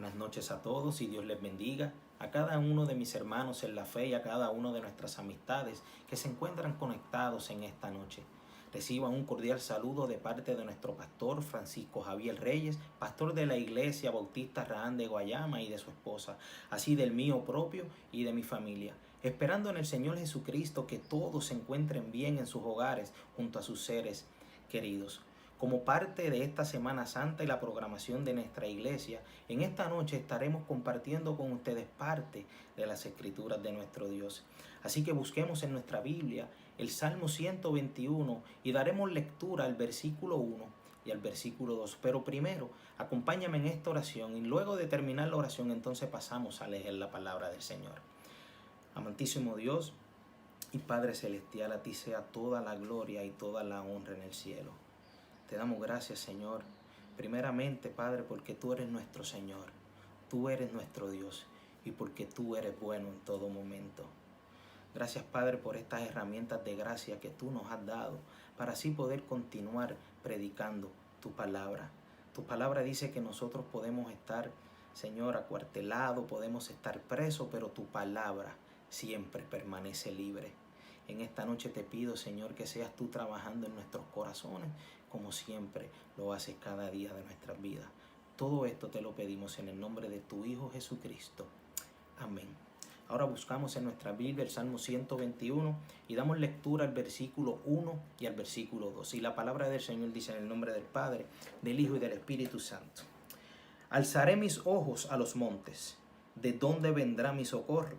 Buenas noches a todos y Dios les bendiga a cada uno de mis hermanos en la fe y a cada uno de nuestras amistades que se encuentran conectados en esta noche. Reciban un cordial saludo de parte de nuestro pastor Francisco Javier Reyes, pastor de la Iglesia Bautista Rahán de Guayama y de su esposa, así del mío propio y de mi familia. Esperando en el Señor Jesucristo que todos se encuentren bien en sus hogares junto a sus seres queridos. Como parte de esta Semana Santa y la programación de nuestra iglesia, en esta noche estaremos compartiendo con ustedes parte de las escrituras de nuestro Dios. Así que busquemos en nuestra Biblia el Salmo 121 y daremos lectura al versículo 1 y al versículo 2. Pero primero, acompáñame en esta oración y luego de terminar la oración entonces pasamos a leer la palabra del Señor. Amantísimo Dios y Padre Celestial, a ti sea toda la gloria y toda la honra en el cielo. Te damos gracias, Señor, primeramente, Padre, porque tú eres nuestro Señor, tú eres nuestro Dios y porque tú eres bueno en todo momento. Gracias, Padre, por estas herramientas de gracia que tú nos has dado para así poder continuar predicando tu palabra. Tu palabra dice que nosotros podemos estar, Señor, acuartelados, podemos estar presos, pero tu palabra siempre permanece libre. En esta noche te pido, Señor, que seas tú trabajando en nuestros corazones, como siempre lo haces cada día de nuestras vidas. Todo esto te lo pedimos en el nombre de tu Hijo Jesucristo. Amén. Ahora buscamos en nuestra Biblia el Salmo 121 y damos lectura al versículo 1 y al versículo 2. Y la palabra del Señor dice en el nombre del Padre, del Hijo y del Espíritu Santo. Alzaré mis ojos a los montes. ¿De dónde vendrá mi socorro?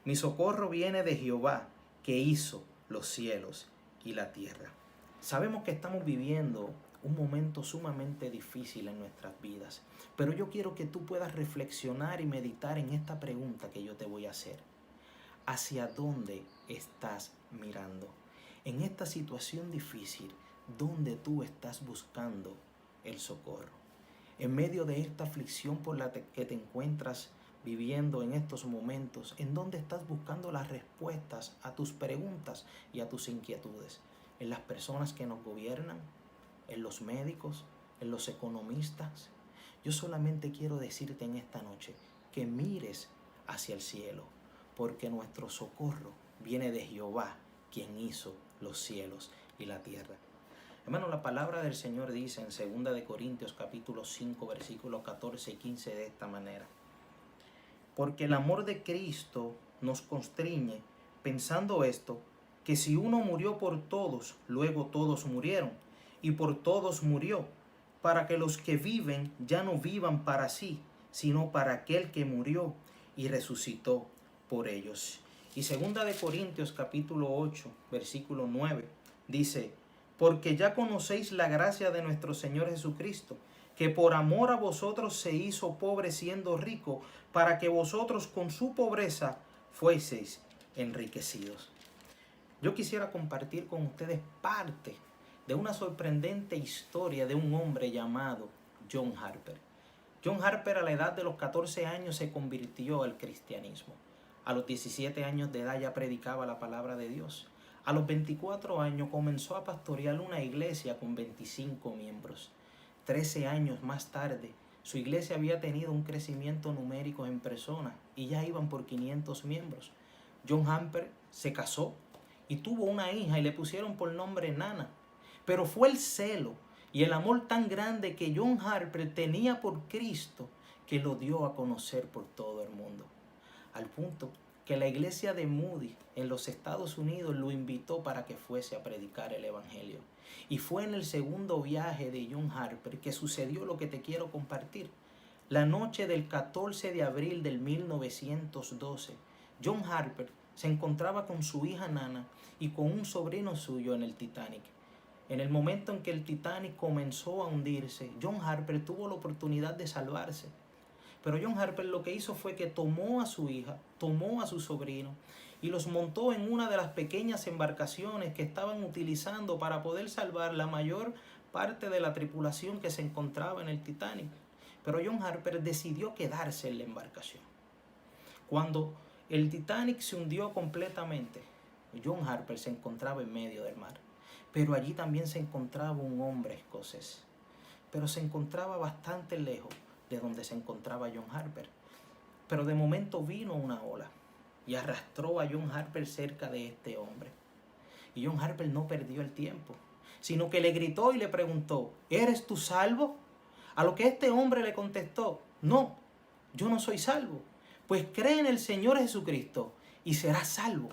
Mi socorro viene de Jehová, que hizo los cielos y la tierra. Sabemos que estamos viviendo un momento sumamente difícil en nuestras vidas, pero yo quiero que tú puedas reflexionar y meditar en esta pregunta que yo te voy a hacer. ¿Hacia dónde estás mirando? En esta situación difícil, ¿dónde tú estás buscando el socorro? En medio de esta aflicción por la que te encuentras viviendo en estos momentos, ¿en dónde estás buscando las respuestas a tus preguntas y a tus inquietudes? ¿En las personas que nos gobiernan? ¿En los médicos? ¿En los economistas? Yo solamente quiero decirte en esta noche que mires hacia el cielo, porque nuestro socorro viene de Jehová, quien hizo los cielos y la tierra. Hermano, la palabra del Señor dice en 2 Corintios capítulo 5, versículos 14 y 15 de esta manera. Porque el amor de Cristo nos constriñe, pensando esto, que si uno murió por todos, luego todos murieron, y por todos murió, para que los que viven ya no vivan para sí, sino para aquel que murió y resucitó por ellos. Y 2 Corintios capítulo 8, versículo 9, dice, porque ya conocéis la gracia de nuestro Señor Jesucristo, que por amor a vosotros se hizo pobre siendo rico, para que vosotros con su pobreza fueseis enriquecidos. Yo quisiera compartir con ustedes parte de una sorprendente historia de un hombre llamado John Harper. John Harper a la edad de los 14 años se convirtió al cristianismo. A los 17 años de edad ya predicaba la palabra de Dios. A los 24 años comenzó a pastorear una iglesia con 25 miembros. 13 años más tarde, su iglesia había tenido un crecimiento numérico en personas y ya iban por 500 miembros. John Harper se casó y tuvo una hija y le pusieron por nombre Nana. Pero fue el celo y el amor tan grande que John Harper tenía por Cristo que lo dio a conocer por todo el mundo. Al punto que la iglesia de Moody en los Estados Unidos lo invitó para que fuese a predicar el evangelio. Y fue en el segundo viaje de John Harper que sucedió lo que te quiero compartir. La noche del 14 de abril del 1912, John Harper se encontraba con su hija Nana y con un sobrino suyo en el Titanic. En el momento en que el Titanic comenzó a hundirse, John Harper tuvo la oportunidad de salvarse. Pero John Harper lo que hizo fue que tomó a su hija, tomó a su sobrino y los montó en una de las pequeñas embarcaciones que estaban utilizando para poder salvar la mayor parte de la tripulación que se encontraba en el Titanic. Pero John Harper decidió quedarse en la embarcación. Cuando el Titanic se hundió completamente, John Harper se encontraba en medio del mar. Pero allí también se encontraba un hombre escocés. Pero se encontraba bastante lejos, de donde se encontraba John Harper. Pero de momento vino una ola y arrastró a John Harper cerca de este hombre. Y John Harper no perdió el tiempo, sino que le gritó y le preguntó: ¿eres tú salvo? A lo que este hombre le contestó: no, yo no soy salvo. Pues cree en el Señor Jesucristo y serás salvo.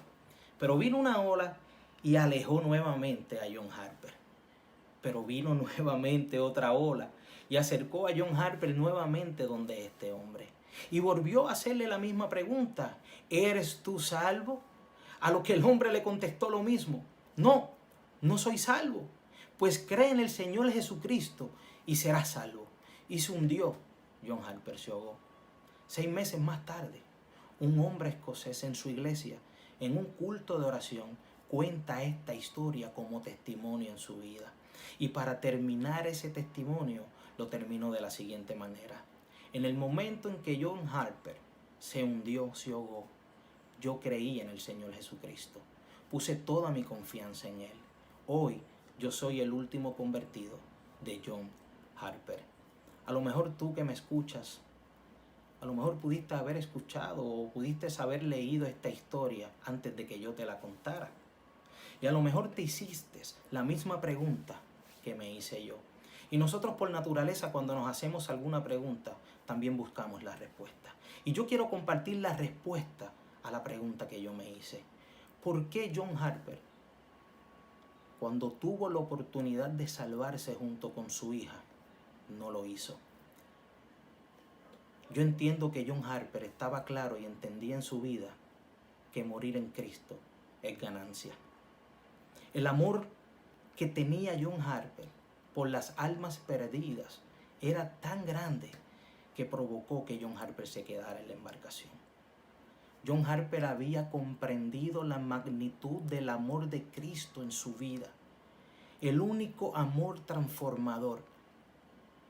Pero vino una ola y alejó nuevamente a John Harper. Pero vino nuevamente otra ola y acercó a John Harper nuevamente donde este hombre. Y volvió a hacerle la misma pregunta: ¿eres tú salvo? A lo que el hombre le contestó lo mismo: no, no soy salvo. Pues cree en el Señor Jesucristo y serás salvo. Y se hundió. John Harper se ahogó. 6 meses más tarde, un hombre escocés en su iglesia, en un culto de oración, cuenta esta historia como testimonio en su vida. Y para terminar ese testimonio, lo terminó de la siguiente manera: en el momento en que John Harper se hundió, se ahogó, yo creí en el Señor Jesucristo. Puse toda mi confianza en Él. Hoy yo soy el último convertido de John Harper. A lo mejor tú que me escuchas, a lo mejor pudiste haber escuchado o pudiste haber leído esta historia antes de que yo te la contara. Y a lo mejor te hiciste la misma pregunta que me hice yo. Y nosotros por naturaleza, cuando nos hacemos alguna pregunta, también buscamos la respuesta. Y yo quiero compartir la respuesta a la pregunta que yo me hice. ¿Por qué John Harper, cuando tuvo la oportunidad de salvarse junto con su hija, no lo hizo? Yo entiendo que John Harper estaba claro y entendía en su vida que morir en Cristo es ganancia. El amor que tenía John Harper por las almas perdidas era tan grande que provocó que John Harper se quedara en la embarcación. John Harper había comprendido la magnitud del amor de Cristo en su vida, el único amor transformador.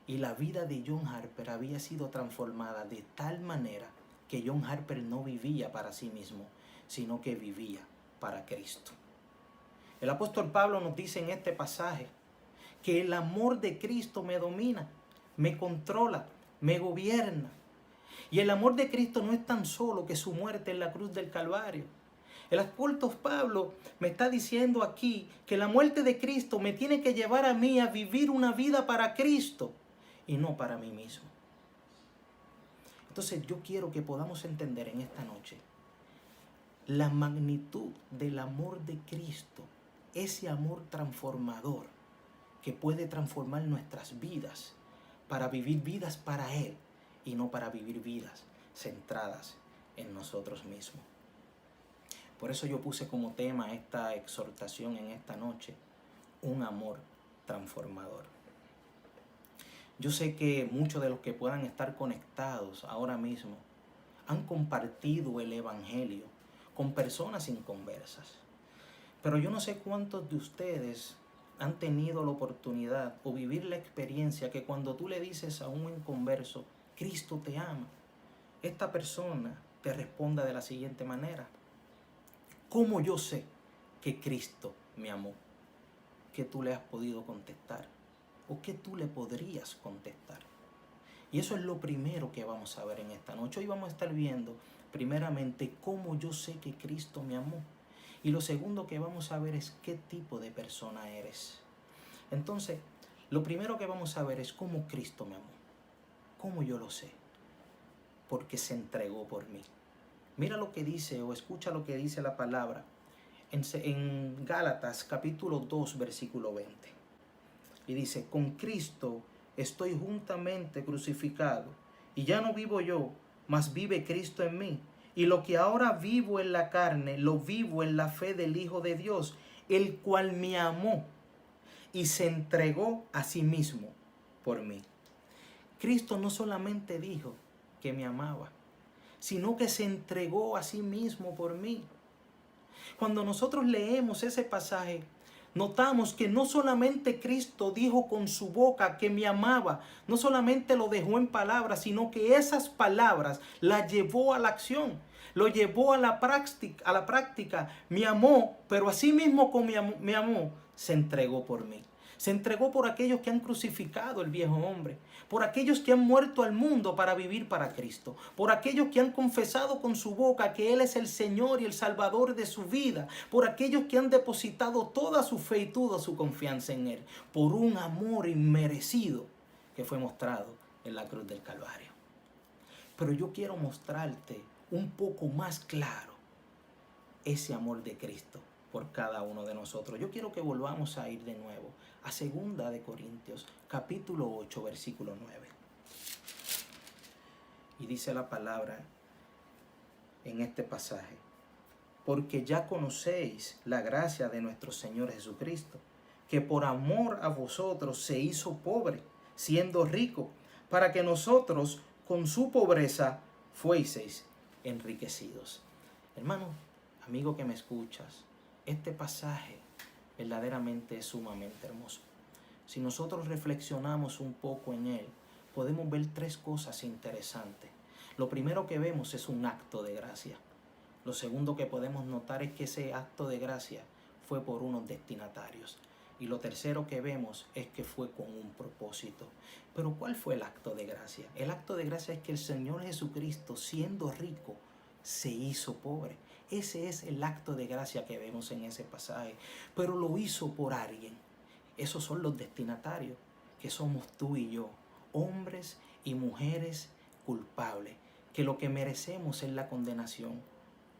Y la vida de John Harper había sido transformada de tal manera que John Harper no vivía para sí mismo, sino que vivía para Cristo. El apóstol Pablo nos dice en este pasaje que el amor de Cristo me domina, me controla, me gobierna. Y el amor de Cristo no es tan solo que su muerte en la cruz del Calvario. El apóstol Pablo me está diciendo aquí que la muerte de Cristo me tiene que llevar a mí a vivir una vida para Cristo y no para mí mismo. Entonces yo quiero que podamos entender en esta noche la magnitud del amor de Cristo, ese amor transformador que puede transformar nuestras vidas para vivir vidas para Él y no para vivir vidas centradas en nosotros mismos. Por eso yo puse como tema esta exhortación en esta noche: un amor transformador. Yo sé que muchos de los que puedan estar conectados ahora mismo han compartido el Evangelio con personas inconversas. Pero yo no sé cuántos de ustedes han tenido la oportunidad o vivir la experiencia que cuando tú le dices a un inconverso: Cristo te ama, esta persona te responda de la siguiente manera: ¿cómo yo sé que Cristo me amó? ¿Qué tú le has podido contestar? ¿O qué tú le podrías contestar? Y eso es lo primero que vamos a ver en esta noche. Hoy vamos a estar viendo primeramente cómo yo sé que Cristo me amó. Y lo segundo que vamos a ver es qué tipo de persona eres. Entonces, lo primero que vamos a ver es cómo Cristo me amó. ¿Cómo yo lo sé? Porque se entregó por mí. Mira lo que dice o escucha lo que dice la palabra en Gálatas capítulo 2 versículo 20. Y dice: con Cristo estoy juntamente crucificado, y ya no vivo yo, mas vive Cristo en mí. Y lo que ahora vivo en la carne, lo vivo en la fe del Hijo de Dios, el cual me amó y se entregó a sí mismo por mí. Cristo no solamente dijo que me amaba, sino que se entregó a sí mismo por mí. Cuando nosotros leemos ese pasaje, notamos que no solamente Cristo dijo con su boca que me amaba, no solamente lo dejó en palabras, sino que esas palabras las llevó a la acción, lo llevó a la práctica, me amó, pero así mismo como me amó, se entregó por mí. Se entregó por aquellos que han crucificado el viejo hombre, por aquellos que han muerto al mundo para vivir para Cristo, por aquellos que han confesado con su boca que Él es el Señor y el Salvador de su vida, por aquellos que han depositado toda su fe y toda su confianza en Él, por un amor inmerecido que fue mostrado en la cruz del Calvario. Pero yo quiero mostrarte un poco más claro ese amor de Cristo por cada uno de nosotros. Yo quiero que volvamos a ir de nuevo a 2 de Corintios, capítulo 8, versículo 9. Y dice la palabra en este pasaje: porque ya conocéis la gracia de nuestro Señor Jesucristo, que por amor a vosotros se hizo pobre, siendo rico, para que nosotros con su pobreza fueseis enriquecidos. Hermano, amigo que me escuchas, este pasaje verdaderamente es sumamente hermoso. Si nosotros reflexionamos un poco en él, podemos ver 3 cosas interesantes. Lo primero que vemos es un acto de gracia. Lo segundo que podemos notar es que ese acto de gracia fue por unos destinatarios. Y lo tercero que vemos es que fue con un propósito. Pero ¿cuál fue el acto de gracia? El acto de gracia es que el Señor Jesucristo, siendo rico, se hizo pobre. Ese es el acto de gracia que vemos en ese pasaje. Pero lo hizo por alguien. Esos son los destinatarios, que somos tú y yo, hombres y mujeres culpables, que lo que merecemos es la condenación,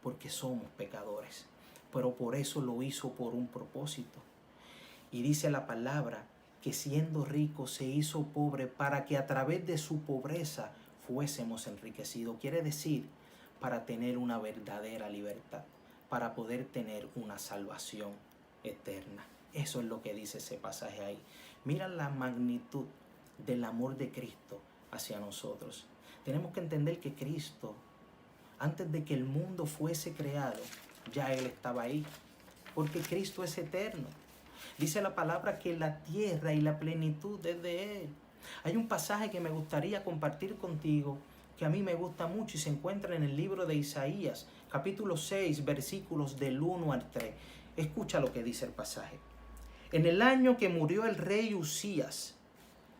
porque somos pecadores. Pero por eso lo hizo por un propósito. Y dice la palabra que siendo rico se hizo pobre para que a través de su pobreza fuésemos enriquecidos. Quiere decir, para tener una verdadera libertad, para poder tener una salvación eterna. Eso es lo que dice ese pasaje ahí. Mira la magnitud del amor de Cristo hacia nosotros. Tenemos que entender que Cristo, antes de que el mundo fuese creado, ya Él estaba ahí, porque Cristo es eterno. Dice la palabra que la tierra y la plenitud es de Él. Hay un pasaje que me gustaría compartir contigo, que a mí me gusta mucho y se encuentra en el libro de Isaías, capítulo 6, versículos del 1 al 3. Escucha lo que dice el pasaje. En el año que murió el rey Usías,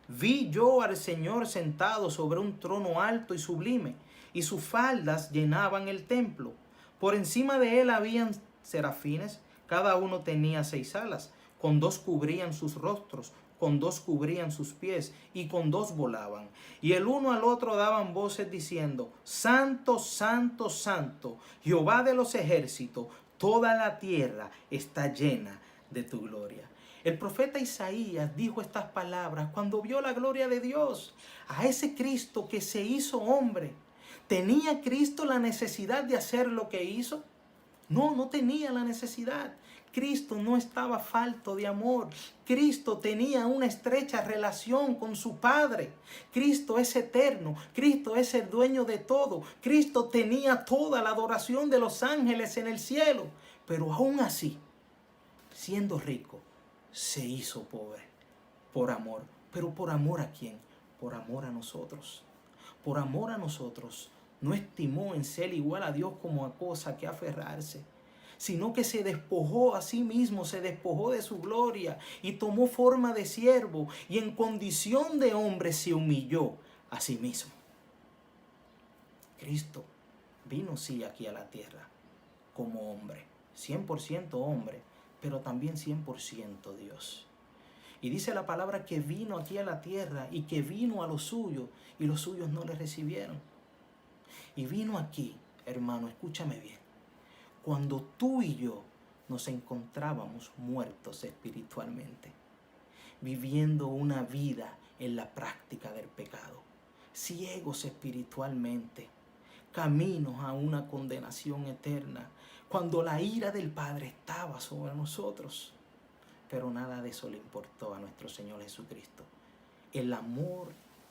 vi yo al Señor sentado sobre un trono alto y sublime, y sus faldas llenaban el templo. Por encima de él habían serafines, cada uno tenía 6 alas. Con 2 cubrían sus rostros, con 2 cubrían sus pies, y con 2 volaban. Y el uno al otro daban voces diciendo: Santo, Santo, Santo, Jehová de los ejércitos, toda la tierra está llena de tu gloria. El profeta Isaías dijo estas palabras cuando vio la gloria de Dios, a ese Cristo que se hizo hombre. ¿Tenía Cristo la necesidad de hacer lo que hizo? No, no tenía la necesidad. Cristo no estaba falto de amor. Cristo tenía una estrecha relación con su Padre. Cristo es eterno. Cristo es el dueño de todo. Cristo tenía toda la adoración de los ángeles en el cielo. Pero aún así, siendo rico, se hizo pobre por amor. ¿Pero por amor a quién? Por amor a nosotros. Por amor a nosotros. No estimó en ser igual a Dios como a cosa que aferrarse, sino que se despojó a sí mismo, se despojó de su gloria y tomó forma de siervo, y en condición de hombre se humilló a sí mismo. Cristo vino sí aquí a la tierra como hombre, 100% hombre, pero también 100% Dios. Y dice la palabra que vino aquí a la tierra y que vino a los suyos, y los suyos no le recibieron. Y vino aquí, hermano, escúchame bien, cuando tú y yo nos encontrábamos muertos espiritualmente, viviendo una vida en la práctica del pecado, ciegos espiritualmente, caminos a una condenación eterna, cuando la ira del Padre estaba sobre nosotros. Pero nada de eso le importó a nuestro Señor Jesucristo. El amor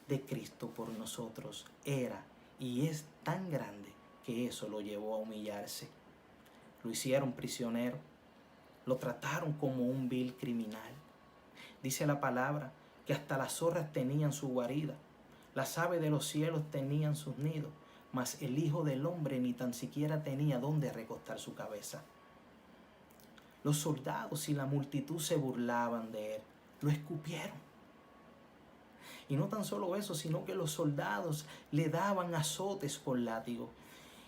de Cristo por nosotros era y es tan grande que eso lo llevó a humillarse. Lo hicieron prisionero, lo trataron como un vil criminal. Dice la palabra que hasta las zorras tenían su guarida, las aves de los cielos tenían sus nidos, mas el Hijo del Hombre ni tan siquiera tenía dónde recostar su cabeza. Los soldados y la multitud se burlaban de él, lo escupieron. Y no tan solo eso, sino que los soldados le daban azotes con látigo.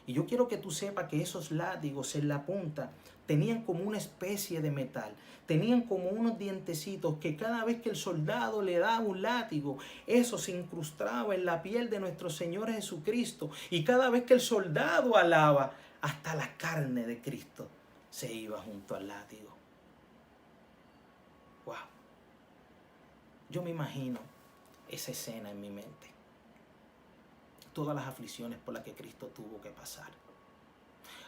Y yo quiero que tú sepas que esos látigos en la punta tenían como una especie de metal. Tenían como unos dientecitos que cada vez que el soldado le daba un látigo, eso se incrustaba en la piel de nuestro Señor Jesucristo. Y cada vez que el soldado alaba, hasta la carne de Cristo se iba junto al látigo. ¡Wow! Yo me imagino esa escena en mi mente. Todas las aflicciones por las que Cristo tuvo que pasar.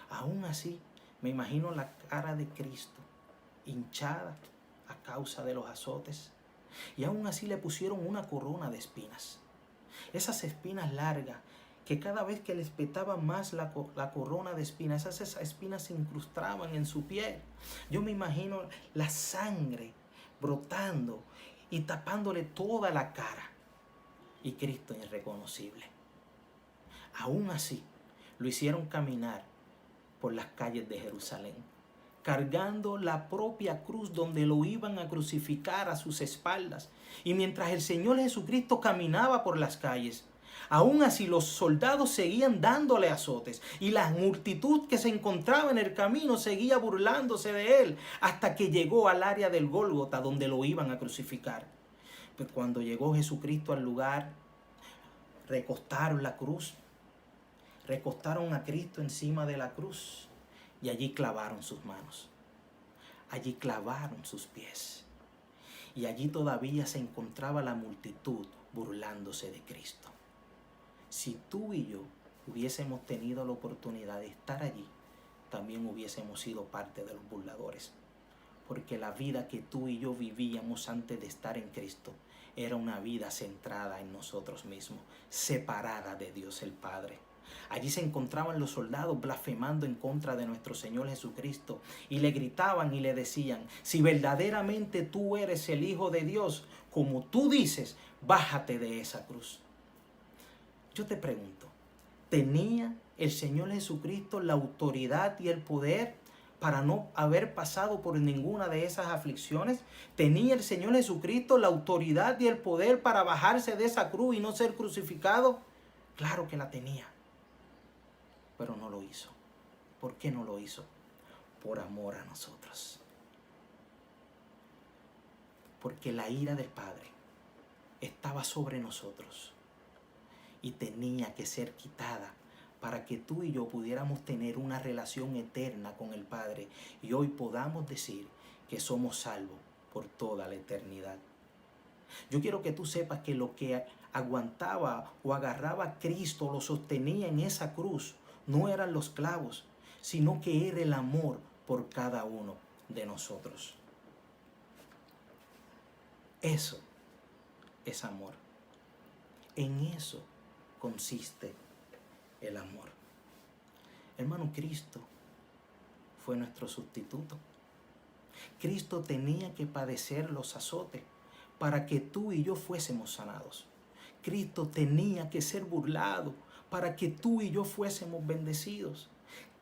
Aún así, me imagino la cara de Cristo hinchada a causa de los azotes. Y aún así le pusieron una corona de espinas. Esas espinas largas que cada vez que les petaba más la corona de espinas, esas espinas se incrustaban en su piel. Yo me imagino la sangre brotando y tapándole toda la cara. Y Cristo irreconocible. Aún así, lo hicieron caminar por las calles de Jerusalén, cargando la propia cruz donde lo iban a crucificar a sus espaldas. Y mientras el Señor Jesucristo caminaba por las calles, aún así los soldados seguían dándole azotes y la multitud que se encontraba en el camino seguía burlándose de él hasta que llegó al área del Gólgota donde lo iban a crucificar. Pero cuando llegó Jesucristo al lugar, recostaron la cruz, recostaron a Cristo encima de la cruz y allí clavaron sus manos, allí clavaron sus pies y allí todavía se encontraba la multitud burlándose de Cristo. Si tú y yo hubiésemos tenido la oportunidad de estar allí, también hubiésemos sido parte de los burladores, porque la vida que tú y yo vivíamos antes de estar en Cristo era una vida centrada en nosotros mismos, separada de Dios el Padre. Allí se encontraban los soldados blasfemando en contra de nuestro Señor Jesucristo y le gritaban y le decían: si verdaderamente tú eres el Hijo de Dios, como tú dices, bájate de esa cruz. Yo te pregunto, ¿tenía el Señor Jesucristo la autoridad y el poder para no haber pasado por ninguna de esas aflicciones? ¿Tenía el Señor Jesucristo la autoridad y el poder para bajarse de esa cruz y no ser crucificado? Claro que la tenía, pero no lo hizo. ¿Por qué no lo hizo? Por amor a nosotros. Porque la ira del Padre estaba sobre nosotros y tenía que ser quitada para que tú y yo pudiéramos tener una relación eterna con el Padre y hoy podamos decir que somos salvos por toda la eternidad. Yo quiero que tú sepas que lo que aguantaba o agarraba a Cristo, lo sostenía en esa cruz, no eran los clavos, sino que era el amor por cada uno de nosotros. Eso es amor. En eso consiste el amor. Hermano, Cristo fue nuestro sustituto. Cristo tenía que padecer los azotes para que tú y yo fuésemos sanados. Cristo tenía que ser burlado para que tú y yo fuésemos bendecidos.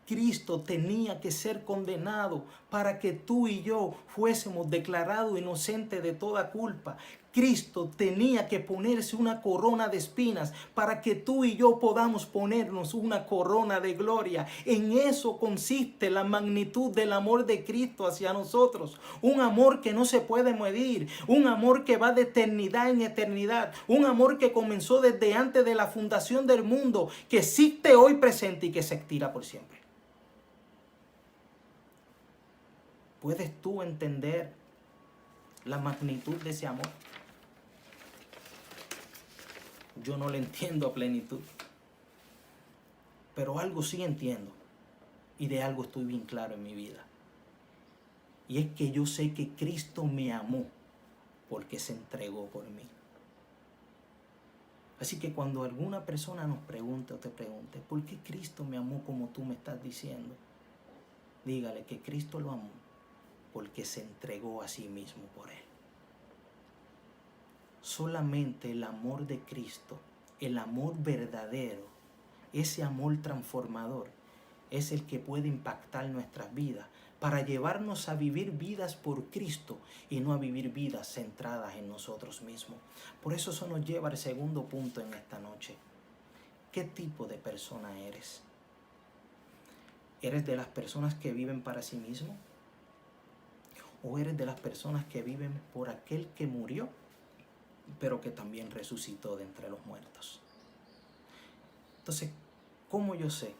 Cristo tenía que ser condenado para que tú y yo fuésemos declarados inocentes de toda culpa. Cristo tenía que ponerse una corona de espinas para que tú y yo podamos ponernos una corona de gloria. En eso consiste la magnitud del amor de Cristo hacia nosotros. Un amor que no se puede medir, un amor que va de eternidad en eternidad, un amor que comenzó desde antes de la fundación del mundo, que existe hoy presente y que se estira por siempre. ¿Puedes tú entender la magnitud de ese amor? Yo no lo entiendo a plenitud, pero algo sí entiendo y de algo estoy bien claro en mi vida. Y es que yo sé que Cristo me amó porque se entregó por mí. Así que cuando alguna persona nos pregunte o te pregunte, ¿por qué Cristo me amó como tú me estás diciendo? Dígale que Cristo lo amó porque se entregó a sí mismo por él. Solamente el amor de Cristo, el amor verdadero, ese amor transformador, es el que puede impactar nuestras vidas para llevarnos a vivir vidas por Cristo y no a vivir vidas centradas en nosotros mismos. Por eso nos lleva al segundo punto en esta noche. ¿Qué tipo de persona eres? ¿Eres de las personas que viven para sí mismos? ¿O eres de las personas que viven por aquel que murió, pero que también resucitó de entre los muertos? Entonces, ¿cómo yo sé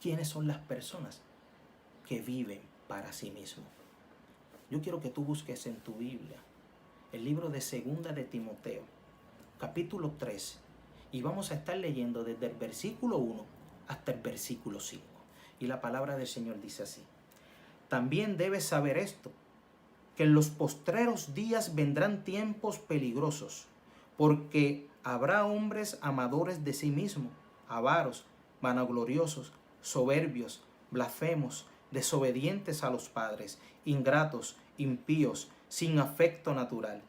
quiénes son las personas que viven para sí mismos? Yo quiero que tú busques en tu Biblia el libro de Segunda de Timoteo, capítulo 3, y vamos a estar leyendo desde el versículo 1 hasta el versículo 5. Y la palabra del Señor dice así: también debes saber esto, que en los postreros días vendrán tiempos peligrosos, porque habrá hombres amadores de sí mismos, avaros, vanagloriosos, soberbios, blasfemos, desobedientes a los padres, ingratos, impíos, sin afecto natural,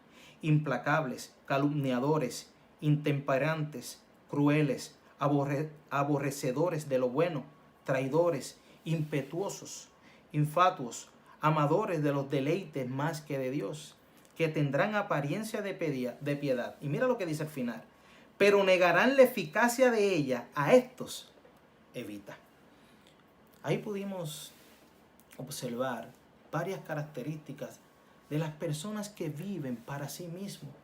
implacables, calumniadores, intemperantes, crueles, aborrecedores de lo bueno, traidores, impetuosos, infatuos, amadores de los deleites más que de Dios, que tendrán apariencia de piedad. Y mira lo que dice al final: pero negarán la eficacia de ella. A estos evita. Ahí pudimos observar varias características de las personas que viven para sí mismos.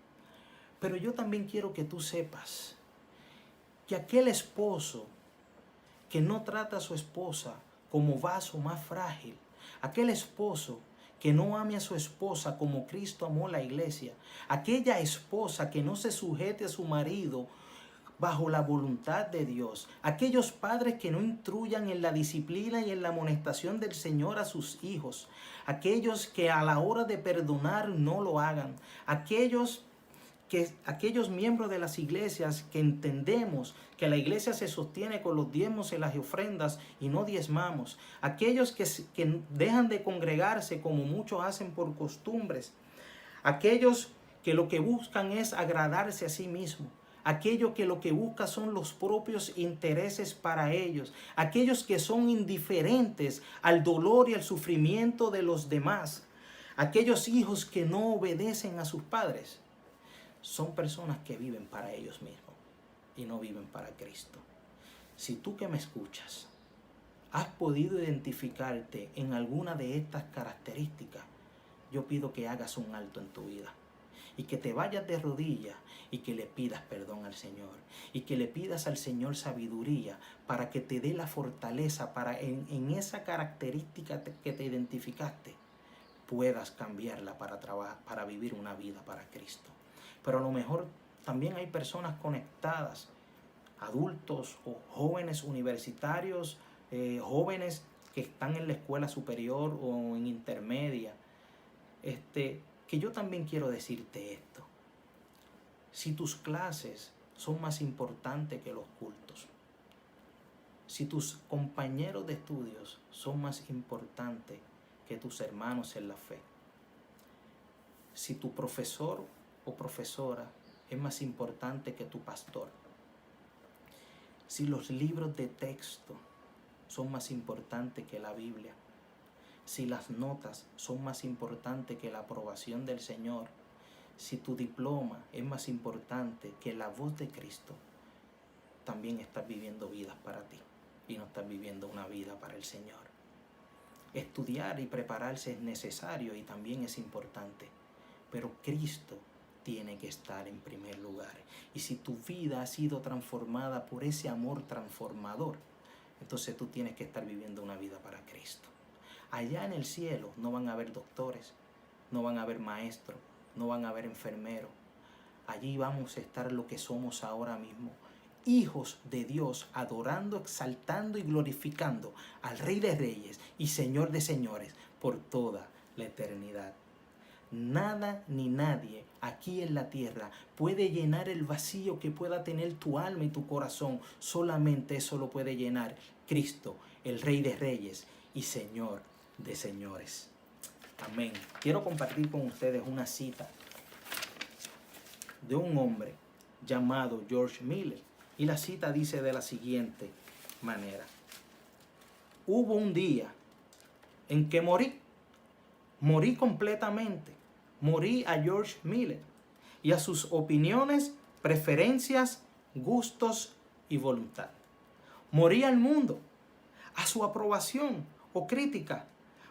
Pero yo también quiero que tú sepas que aquel esposo que no trata a su esposa como vaso más frágil, aquel esposo que no ame a su esposa como Cristo amó la iglesia, aquella esposa que no se sujete a su marido bajo la voluntad de Dios, aquellos padres que no instruyan en la disciplina y en la amonestación del Señor a sus hijos, aquellos que a la hora de perdonar no lo hagan, aquellos miembros de las iglesias que entendemos que la iglesia se sostiene con los diezmos y las ofrendas y no diezmamos, aquellos que dejan de congregarse como muchos hacen por costumbres, aquellos que lo que buscan es agradarse a sí mismos, aquellos que lo que buscan son los propios intereses para ellos, aquellos que son indiferentes al dolor y al sufrimiento de los demás, aquellos hijos que no obedecen a sus padres. Son personas que viven para ellos mismos y no viven para Cristo. Si tú que me escuchas has podido identificarte en alguna de estas características, yo pido que hagas un alto en tu vida y que te vayas de rodillas y que le pidas perdón al Señor y que le pidas al Señor sabiduría para que te dé la fortaleza para en esa característica que te identificaste puedas cambiarla para trabajar, para vivir una vida para Cristo. Pero a lo mejor también hay personas conectadas, adultos o jóvenes universitarios, jóvenes que están en la escuela superior o en intermedia, que yo también quiero decirte esto. Si tus clases son más importantes que los cultos, si tus compañeros de estudios son más importantes que tus hermanos en la fe, si tu profesor o profesora es más importante que tu pastor, si los libros de texto son más importantes que la Biblia, si las notas son más importantes que la aprobación del Señor, si tu diploma es más importante que la voz de Cristo, también estás viviendo vidas para ti y no estás viviendo una vida para el Señor. Estudiar y prepararse es necesario y también es importante, pero Cristo tiene que estar en primer lugar. Y si tu vida ha sido transformada por ese amor transformador, entonces tú tienes que estar viviendo una vida para Cristo. Allá en el cielo no van a haber doctores, no van a haber maestros, no van a haber enfermeros. Allí vamos a estar lo que somos ahora mismo, hijos de Dios, adorando, exaltando y glorificando al Rey de Reyes y Señor de Señores por toda la eternidad. Nada ni nadie aquí en la tierra puede llenar el vacío que pueda tener tu alma y tu corazón. Solamente eso lo puede llenar Cristo, el Rey de Reyes y Señor de Señores. Amén. Quiero compartir con ustedes una cita de un hombre llamado George Miller. Y la cita dice de la siguiente manera: hubo un día en que morí completamente. Morí a George Miller y a sus opiniones, preferencias, gustos y voluntad. Morí al mundo, a su aprobación o crítica.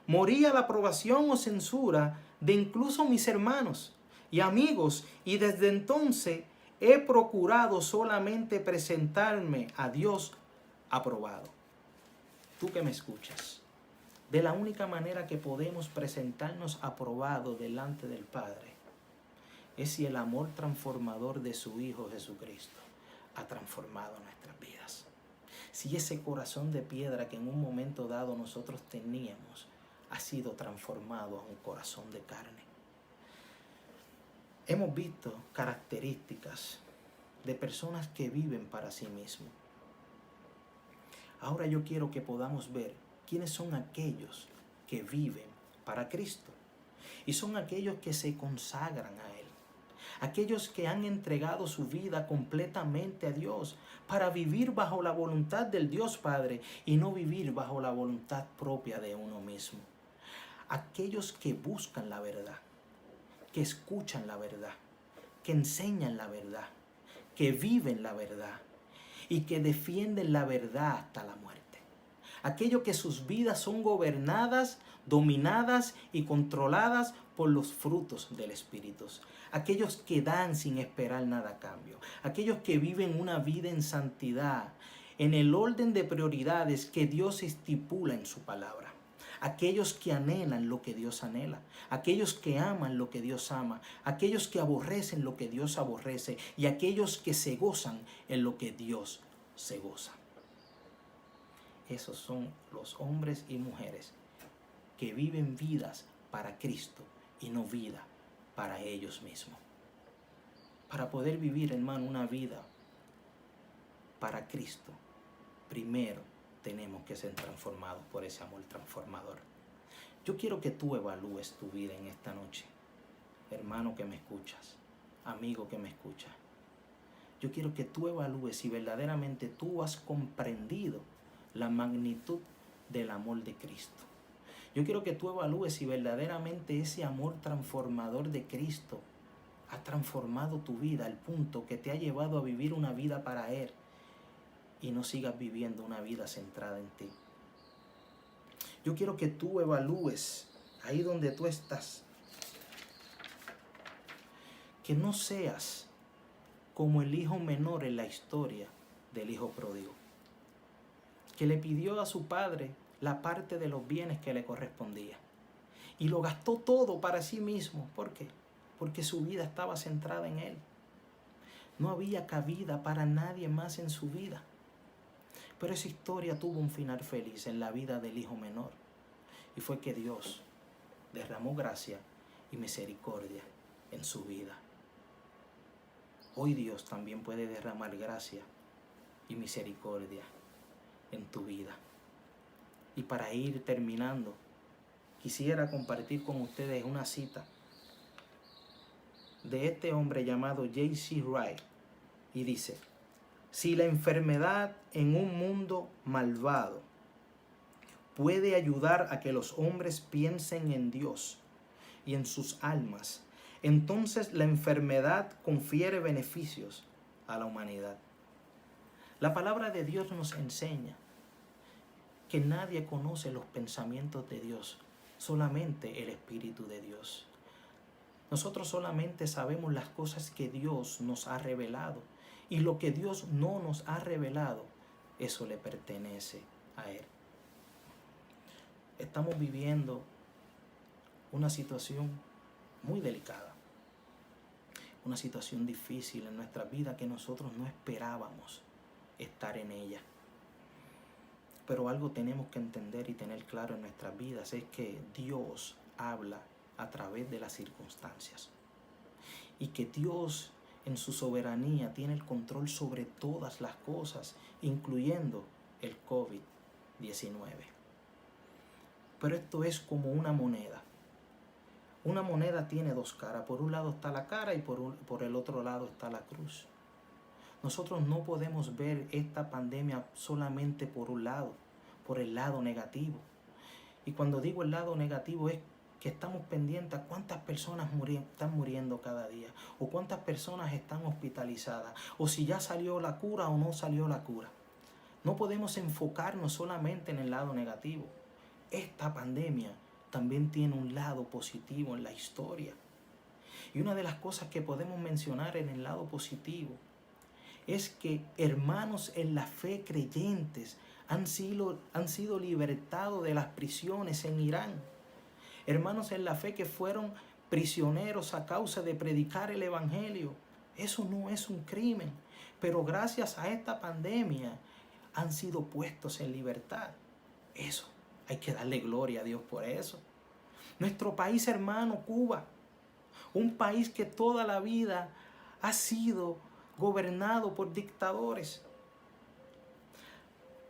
Morí a la aprobación o censura de incluso mis hermanos y amigos, y desde entonces he procurado solamente presentarme a Dios aprobado. Tú que me escuchas, de la única manera que podemos presentarnos aprobado delante del Padre es si el amor transformador de su Hijo Jesucristo ha transformado nuestras vidas. Si ese corazón de piedra que en un momento dado nosotros teníamos ha sido transformado a un corazón de carne. Hemos visto características de personas que viven para sí mismos. Ahora yo quiero que podamos ver quiénes son aquellos que viven para Cristo. Y son aquellos que se consagran a Él. Aquellos que han entregado su vida completamente a Dios para vivir bajo la voluntad del Dios Padre y no vivir bajo la voluntad propia de uno mismo. Aquellos que buscan la verdad, que escuchan la verdad, que enseñan la verdad, que viven la verdad y que defienden la verdad hasta la muerte. Aquellos que sus vidas son gobernadas, dominadas y controladas por los frutos del Espíritu. Aquellos que dan sin esperar nada a cambio. Aquellos que viven una vida en santidad, en el orden de prioridades que Dios estipula en su palabra. Aquellos que anhelan lo que Dios anhela, aquellos que aman lo que Dios ama, aquellos que aborrecen lo que Dios aborrece y aquellos que se gozan en lo que Dios se goza. Esos son los hombres y mujeres que viven vidas para Cristo y no vida para ellos mismos. Para poder vivir, hermano, una vida para Cristo, primero tenemos que ser transformados por ese amor transformador. Yo quiero que tú evalúes tu vida en esta noche. Hermano que me escuchas, amigo que me escuchas. Yo quiero que tú evalúes si verdaderamente tú has comprendido la magnitud del amor de Cristo. Yo quiero que tú evalúes si verdaderamente ese amor transformador de Cristo ha transformado tu vida al punto que te ha llevado a vivir una vida para Él y no sigas viviendo una vida centrada en ti. Yo quiero que tú evalúes ahí donde tú estás, que no seas como el hijo menor en la historia del hijo pródigo, que le pidió a su padre la parte de los bienes que le correspondía y lo gastó todo para sí mismo. ¿Por qué? Porque su vida estaba centrada en él. No había cabida para nadie más en su vida. Pero esa historia tuvo un final feliz en la vida del hijo menor, y fue que Dios derramó gracia y misericordia en su vida. Hoy Dios también puede derramar gracia y misericordia en tu vida. Y para ir terminando, quisiera compartir con ustedes una cita de este hombre llamado J.C. Wright, y dice: si la enfermedad en un mundo malvado puede ayudar a que los hombres piensen en Dios y en sus almas, entonces la enfermedad confiere beneficios a la humanidad. La palabra de Dios nos enseña que nadie conoce los pensamientos de Dios, solamente el Espíritu de Dios. Nosotros solamente sabemos las cosas que Dios nos ha revelado, y lo que Dios no nos ha revelado, eso le pertenece a Él. Estamos viviendo una situación muy delicada, una situación difícil en nuestra vida que nosotros no esperábamos estar en ella. Pero algo tenemos que entender y tener claro en nuestras vidas, es que Dios habla a través de las circunstancias, y que Dios en su soberanía tiene el control sobre todas las cosas, incluyendo el COVID-19. Pero esto es como una moneda. Una moneda tiene dos caras. Por un lado está la cara y por el otro lado está la cruz. Nosotros no podemos ver esta pandemia solamente por un lado, por el lado negativo. Y cuando digo el lado negativo es que estamos pendientes a cuántas personas están muriendo cada día, o cuántas personas están hospitalizadas, o si ya salió la cura o no salió la cura. No podemos enfocarnos solamente en el lado negativo. Esta pandemia también tiene un lado positivo en la historia. Y una de las cosas que podemos mencionar en el lado positivo es que hermanos en la fe creyentes han sido libertados de las prisiones en Irán. Hermanos en la fe que fueron prisioneros a causa de predicar el evangelio. Eso no es un crimen, pero gracias a esta pandemia han sido puestos en libertad. Eso, hay que darle gloria a Dios por eso. Nuestro país hermano, Cuba, un país que toda la vida ha sido gobernado por dictadores.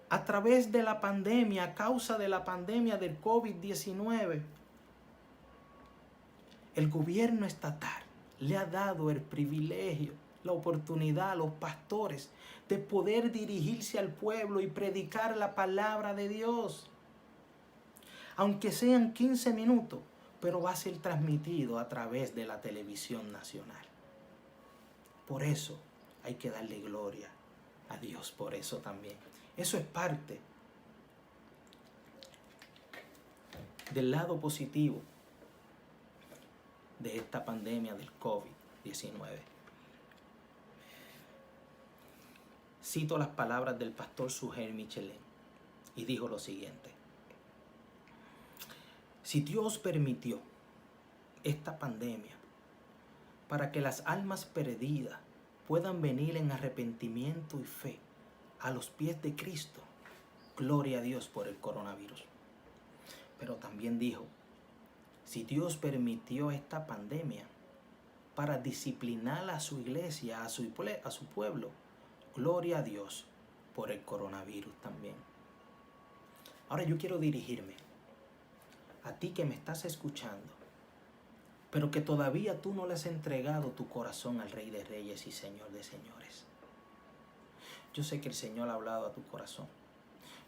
A través de la pandemia, a causa de la pandemia del COVID-19, el gobierno estatal le ha dado el privilegio, la oportunidad a los pastores de poder dirigirse al pueblo y predicar la palabra de Dios. Aunque sean 15 minutos, pero va a ser transmitido a través de la televisión nacional. Por eso hay que darle gloria a Dios por eso también. Eso es parte del lado positivo de esta pandemia del COVID-19. Cito las palabras del pastor Sugel Michelin y dijo lo siguiente: si Dios permitió esta pandemia para que las almas perdidas puedan venir en arrepentimiento y fe a los pies de Cristo, gloria a Dios por el coronavirus. Pero también dijo, si Dios permitió esta pandemia para disciplinar a su iglesia, a su pueblo, gloria a Dios por el coronavirus también. Ahora yo quiero dirigirme a ti que me estás escuchando, pero que todavía tú no le has entregado tu corazón al Rey de Reyes y Señor de Señores. Yo sé que el Señor ha hablado a tu corazón.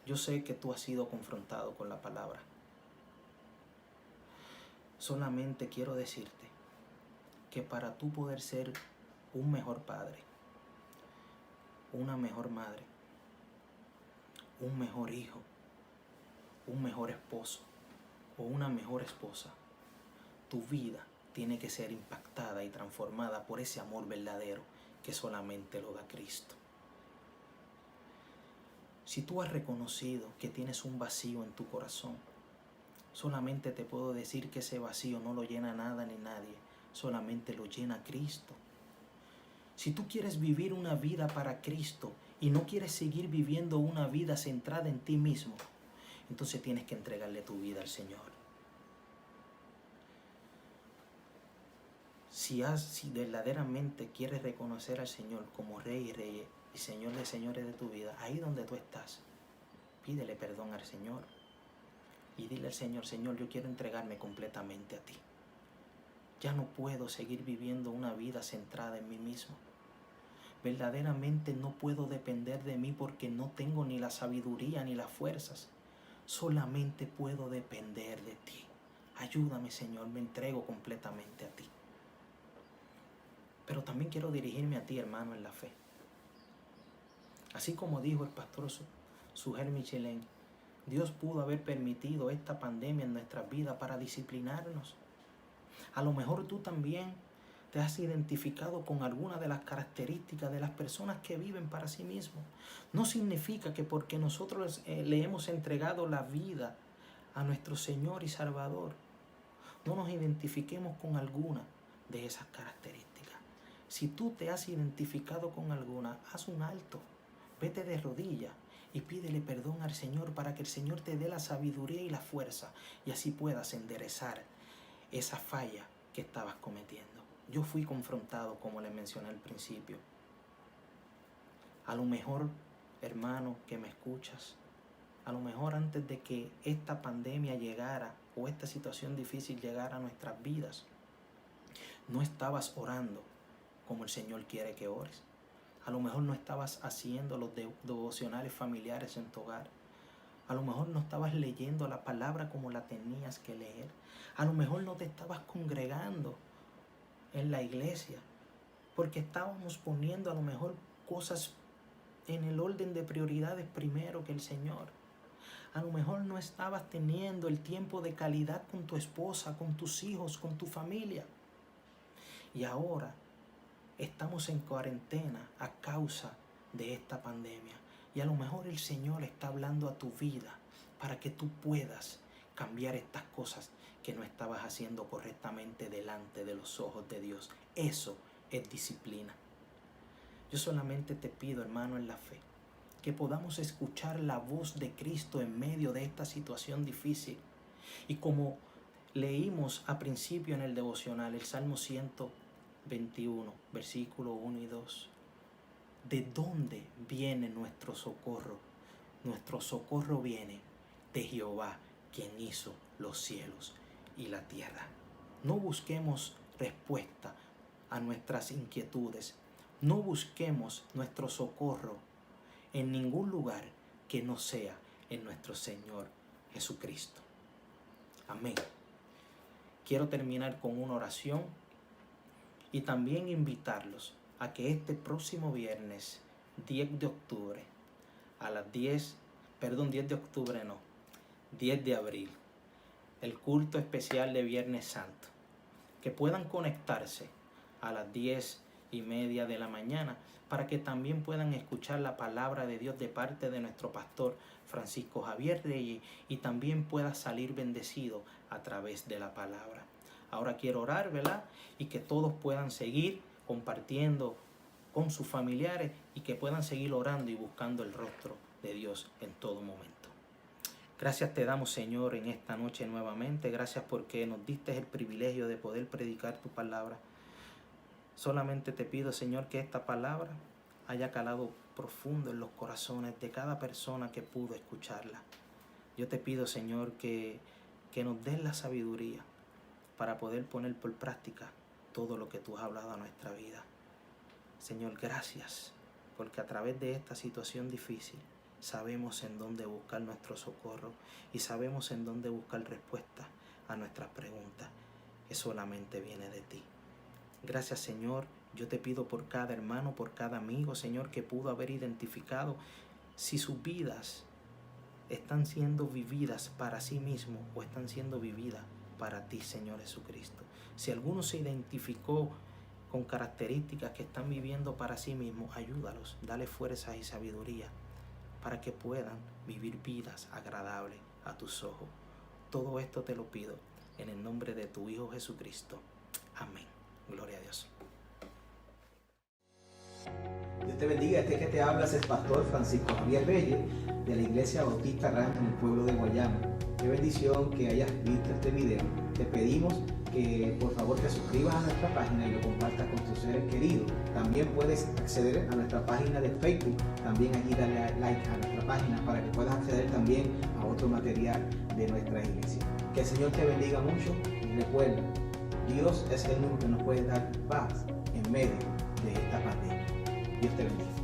Yo sé que tú has sido confrontado con la palabra. Solamente quiero decirte que para tú poder ser un mejor padre, una mejor madre, un mejor hijo, un mejor esposo o una mejor esposa, tu vida tiene que ser impactada y transformada por ese amor verdadero que solamente lo da Cristo. Si tú has reconocido que tienes un vacío en tu corazón, solamente te puedo decir que ese vacío no lo llena nada ni nadie, solamente lo llena Cristo. Si tú quieres vivir una vida para Cristo y no quieres seguir viviendo una vida centrada en ti mismo, entonces tienes que entregarle tu vida al Señor. Si verdaderamente quieres reconocer al Señor como Rey y Reyes y Señor de Señores de tu vida, ahí donde tú estás, pídele perdón al Señor y dile al Señor, Señor, yo quiero entregarme completamente a ti. Ya no puedo seguir viviendo una vida centrada en mí mismo. Verdaderamente no puedo depender de mí porque no tengo ni la sabiduría ni las fuerzas. Solamente puedo depender de ti. Ayúdame, Señor, me entrego completamente a ti. Pero también quiero dirigirme a ti, hermano, en la fe. Así como dijo el pastor Sugel Michelin, Dios pudo haber permitido esta pandemia en nuestras vidas para disciplinarnos. A lo mejor tú también te has identificado con alguna de las características de las personas que viven para sí mismos. No significa que porque nosotros le hemos entregado la vida a nuestro Señor y Salvador, no nos identifiquemos con alguna de esas características. Si tú te has identificado con alguna, haz un alto, vete de rodillas y pídele perdón al Señor para que el Señor te dé la sabiduría y la fuerza y así puedas enderezar esa falla que estabas cometiendo. Yo fui confrontado, como les mencioné al principio. A lo mejor, hermano, que me escuchas, a lo mejor antes de que esta pandemia llegara o esta situación difícil llegara a nuestras vidas, no estabas orando como el Señor quiere que ores. A lo mejor no estabas haciendo los devocionales familiares en tu hogar. A lo mejor no estabas leyendo la palabra como la tenías que leer. A lo mejor no te estabas congregando en la iglesia porque estábamos poniendo a lo mejor cosas en el orden de prioridades primero que el Señor. A lo mejor no estabas teniendo el tiempo de calidad con tu esposa, con tus hijos, con tu familia. Y ahora estamos en cuarentena a causa de esta pandemia. Y a lo mejor el Señor está hablando a tu vida para que tú puedas cambiar estas cosas que no estabas haciendo correctamente delante de los ojos de Dios. Eso es disciplina. Yo solamente te pido, hermano, en la fe, que podamos escuchar la voz de Cristo en medio de esta situación difícil. Y como leímos a principio en el devocional, el Salmo 121, versículo 1 y 2. ¿De dónde viene nuestro socorro? Nuestro socorro viene de Jehová, quien hizo los cielos y la tierra. No busquemos respuesta a nuestras inquietudes. No busquemos nuestro socorro en ningún lugar que no sea en nuestro Señor Jesucristo. Amén. Quiero terminar con una oración y también invitarlos a que este próximo viernes 10 de octubre a las 10 de abril, el culto especial de Viernes Santo, que puedan conectarse a las 10:30 de la mañana para que también puedan escuchar la palabra de Dios de parte de nuestro pastor Francisco Javier Reyes y también pueda salir bendecido a través de la palabra. Ahora quiero orar, ¿verdad? Y que todos puedan seguir compartiendo con sus familiares y que puedan seguir orando y buscando el rostro de Dios en todo momento. Gracias te damos, Señor, en esta noche nuevamente. Gracias porque nos diste el privilegio de poder predicar tu palabra. Solamente te pido, Señor, que esta palabra haya calado profundo en los corazones de cada persona que pudo escucharla. Yo te pido, Señor, que nos des la sabiduría para poder poner por práctica todo lo que tú has hablado a nuestra vida. Señor, gracias, porque a través de esta situación difícil sabemos en dónde buscar nuestro socorro y sabemos en dónde buscar respuesta a nuestras preguntas, que solamente viene de ti. Gracias, Señor. Yo te pido por cada hermano, por cada amigo, Señor, que pudo haber identificado si sus vidas están siendo vividas para sí mismo o están siendo vividas para ti, Señor Jesucristo. Si alguno se identificó con características que están viviendo para sí mismo, ayúdalos, dale fuerza y sabiduría para que puedan vivir vidas agradables a tus ojos. Todo esto te lo pido en el nombre de tu Hijo Jesucristo. Amén. Gloria a Dios. Dios te bendiga. Este que te habla es el pastor Francisco Javier Reyes de la Iglesia Bautista Rancho en el pueblo de Guayama. Qué bendición que hayas visto este video. Te pedimos que por favor te suscribas a nuestra página y lo compartas con tus seres queridos. También puedes acceder a nuestra página de Facebook. También allí dale like a nuestra página para que puedas acceder también a otro material de nuestra iglesia. Que el Señor te bendiga mucho y recuerda, Dios es el único que nos puede dar paz en medio de esta pandemia. Dios te bendiga.